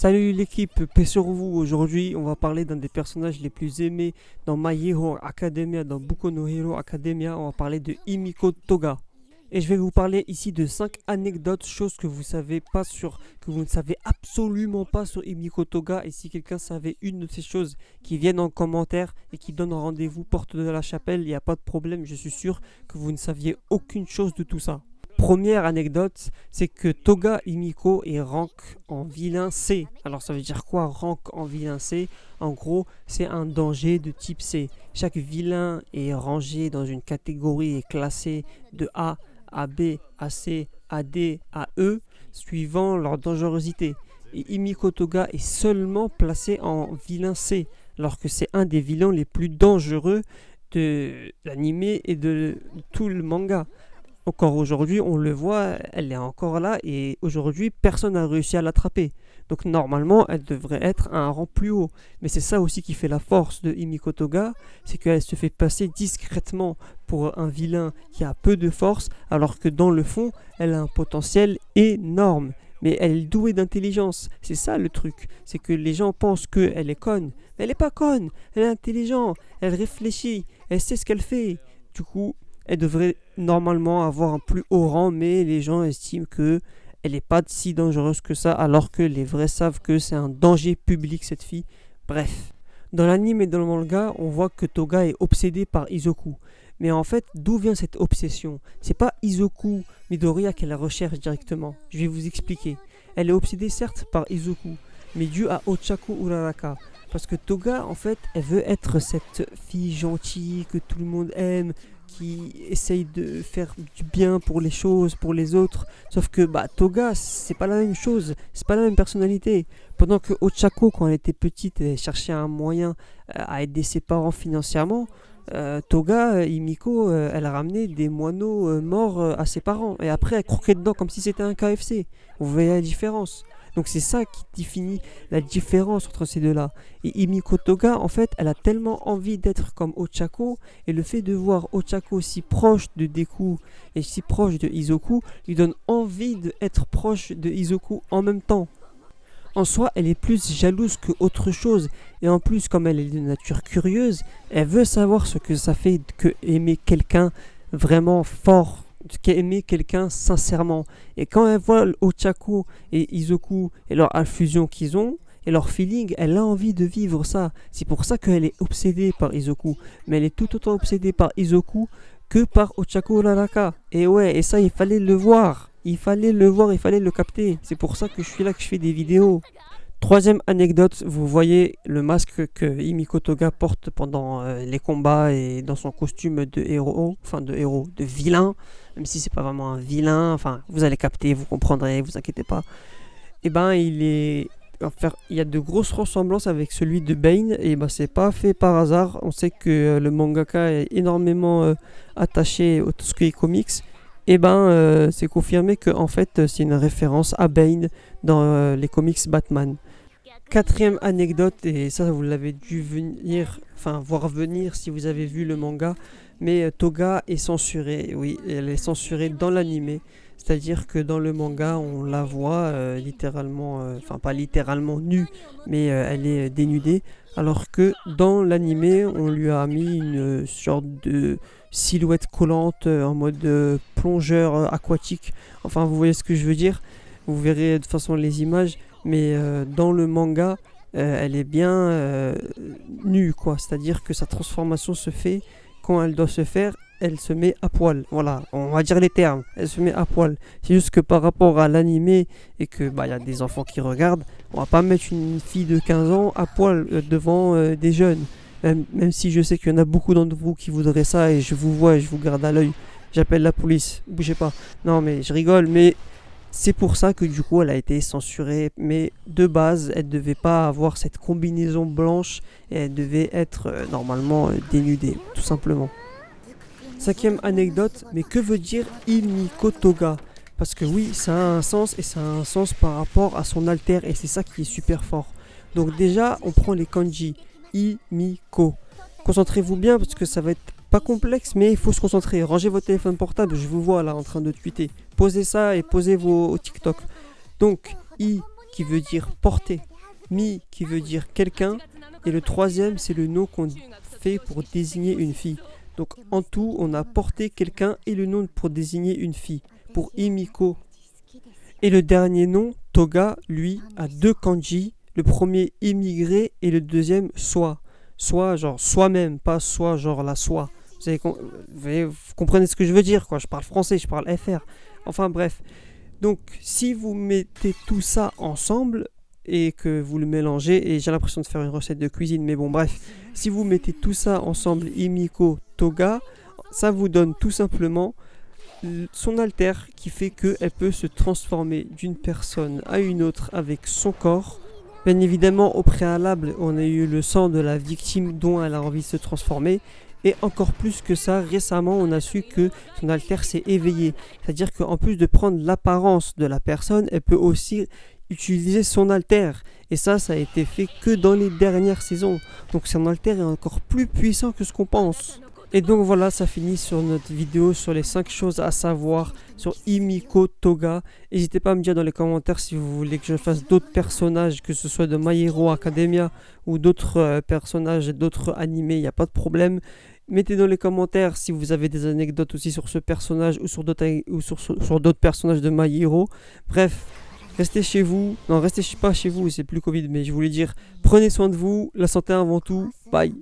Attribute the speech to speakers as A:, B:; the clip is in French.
A: Salut l'équipe, paix sur vous. Aujourd'hui, on va parler d'un des personnages les plus aimés dans My Hero Academia, dans Boku no Hero Academia. On va parler de Himiko Toga. Et je vais vous parler ici de 5 anecdotes, choses que vous savez pas sur, que vous ne savez absolument pas sur Himiko Toga. Et si quelqu'un savait une de ces choses, qui viennent en commentaire et qui donne rendez-vous porte de la chapelle, il n'y a pas de problème. Je suis sûr que vous ne saviez aucune chose de tout ça. Première anecdote, c'est que Toga Himiko est rank en vilain C. Alors ça veut dire quoi rank en vilain C? En gros, c'est un danger de type C. Chaque vilain est rangé dans une catégorie et classé de A à B, à C, à D, à E, suivant leur dangerosité. Et Himiko Toga est seulement placé en vilain C, alors que c'est un des vilains les plus dangereux de l'anime et de tout le manga. Encore aujourd'hui, on le voit, elle est encore là et aujourd'hui, personne n'a réussi à l'attraper. Donc normalement, elle devrait être à un rang plus haut. Mais c'est ça aussi qui fait la force de Himiko Toga, c'est qu'elle se fait passer discrètement pour un vilain qui a peu de force, alors que dans le fond, elle a un potentiel énorme. Mais elle est douée d'intelligence. C'est ça le truc. C'est que les gens pensent qu'elle est conne. Mais elle n'est pas conne. Elle est intelligente. Elle réfléchit. Elle sait ce qu'elle fait. Du coup, elle devrait normalement avoir un plus haut rang, mais les gens estiment qu'elle n'est pas si dangereuse que ça, alors que les vrais savent que c'est un danger public cette fille. Bref. Dans l'anime et dans le manga, on voit que Toga est obsédée par Izoku. Mais en fait, d'où vient cette obsession? C'est pas Izoku Midoriya qu'elle recherche directement. Je vais vous expliquer. Elle est obsédée certes par Izoku, mais dû à Ochaku Uraraka. Parce que Toga, en fait, elle veut être cette fille gentille que tout le monde aime, qui essaye de faire du bien pour les choses, pour les autres. Sauf que Toga, c'est pas la même chose, c'est pas la même personnalité. Pendant que Ochako, quand elle était petite, elle cherchait un moyen à aider ses parents financièrement, Toga, Himiko, elle a ramené des moineaux morts à ses parents. Et après, elle croquait dedans comme si c'était un KFC. Vous voyez la différence? Donc c'est ça qui définit la différence entre ces deux-là. Et Himiko Toga, en fait, elle a tellement envie d'être comme Ochako, et le fait de voir Ochako si proche de Deku et si proche de Izoku, lui donne envie d'être proche de Izoku en même temps. En soi, elle est plus jalouse que autre chose, et en plus, comme elle est de nature curieuse, elle veut savoir ce que ça fait que aimer quelqu'un vraiment fort, aimer quelqu'un sincèrement. Et quand elle voit Ochako et Izoku et leur fusion qu'ils ont, et leur feeling, elle a envie de vivre ça. C'est pour ça qu'elle est obsédée par Izoku. Mais elle est tout autant obsédée par Izoku que par Ochaku Uraraka. Et ouais, et ça, il fallait le voir. Il fallait le voir, il fallait le capter. C'est pour ça que je suis là, que je fais des vidéos. Troisième anecdote, vous voyez le masque que Himiko Toga porte pendant les combats et dans son costume de héros, de vilain, même si c'est pas vraiment un vilain, enfin vous allez capter, vous comprendrez, vous inquiétez pas. Et il y a de grosses ressemblances avec celui de Bane, et c'est pas fait par hasard. On sait que le mangaka est énormément attaché au tout ce qui est comics. C'est confirmé que en fait c'est une référence à Bane dans les comics Batman. Quatrième anecdote, et ça vous l'avez dû voir venir si vous avez vu le manga, mais Toga est censurée, oui, elle est censurée dans l'anime, c'est-à-dire que dans le manga on la voit littéralement, pas littéralement nue, mais elle est dénudée, alors que dans l'anime on lui a mis une sorte de silhouette collante en mode plongeur aquatique, enfin vous voyez ce que je veux dire, vous verrez de toute façon les images. Mais dans le manga, elle est bien nue, quoi. C'est-à-dire que sa transformation se fait quand elle doit se faire, elle se met à poil. Voilà, on va dire les termes. Elle se met à poil. C'est juste que par rapport à l'animé et que y a des enfants qui regardent, on va pas mettre une fille de 15 ans à poil devant des jeunes. Même si je sais qu'il y en a beaucoup d'entre vous qui voudraient ça et je vous vois et je vous garde à l'œil. J'appelle la police. Bougez pas. Non mais je rigole, mais c'est pour ça que du coup elle a été censurée, mais de base elle devait pas avoir cette combinaison blanche et elle devait être normalement dénudée, tout simplement. Cinquième anecdote, mais que veut dire Himiko Toga? Parce que oui, ça a un sens et ça a un sens par rapport à son alter et c'est ça qui est super fort. Donc déjà, on prend les kanji. Himiko. Concentrez-vous bien parce que ça va être pas complexe, mais il faut se concentrer. Rangez votre téléphone portable, je vous vois là en train de tweeter. Posez ça et posez vos TikTok. Donc, qui veut dire porter, mi qui veut dire quelqu'un, et le troisième c'est le nom qu'on fait pour désigner une fille. Donc en tout, on a porté quelqu'un et le nom pour désigner une fille, pour Imiko. Et le dernier nom, Toga, lui, a deux kanji, le premier immigré et le deuxième soi. Soi genre soi-même, pas soi genre la soie. Vous comprenez ce que je veux dire, quoi. Je parle français, je parle FR. Enfin bref. Donc si vous mettez tout ça ensemble et que vous le mélangez, et j'ai l'impression de faire une recette de cuisine, mais bon bref, si vous mettez tout ça ensemble, Imiko, Toga, ça vous donne tout simplement son alter qui fait qu'elle peut se transformer d'une personne à une autre avec son corps. Bien évidemment, au préalable, on a eu le sang de la victime dont elle a envie de se transformer. Et encore plus que ça, récemment, on a su que son alter s'est éveillé. C'est-à-dire qu'en plus de prendre l'apparence de la personne, elle peut aussi utiliser son alter. Et ça a été fait que dans les dernières saisons. Donc son alter est encore plus puissant que ce qu'on pense. Et donc voilà, ça finit sur notre vidéo sur les 5 choses à savoir sur Imiko Toga. N'hésitez pas à me dire dans les commentaires si vous voulez que je fasse d'autres personnages, que ce soit de My Hero Academia ou d'autres personnages, d'autres animés, il n'y a pas de problème. Mettez dans les commentaires si vous avez des anecdotes aussi sur ce personnage ou sur d'autres personnages de My Hero. Bref, restez chez vous. Non, restez pas chez vous, c'est plus Covid, mais je voulais dire, prenez soin de vous, la santé avant tout. Bye.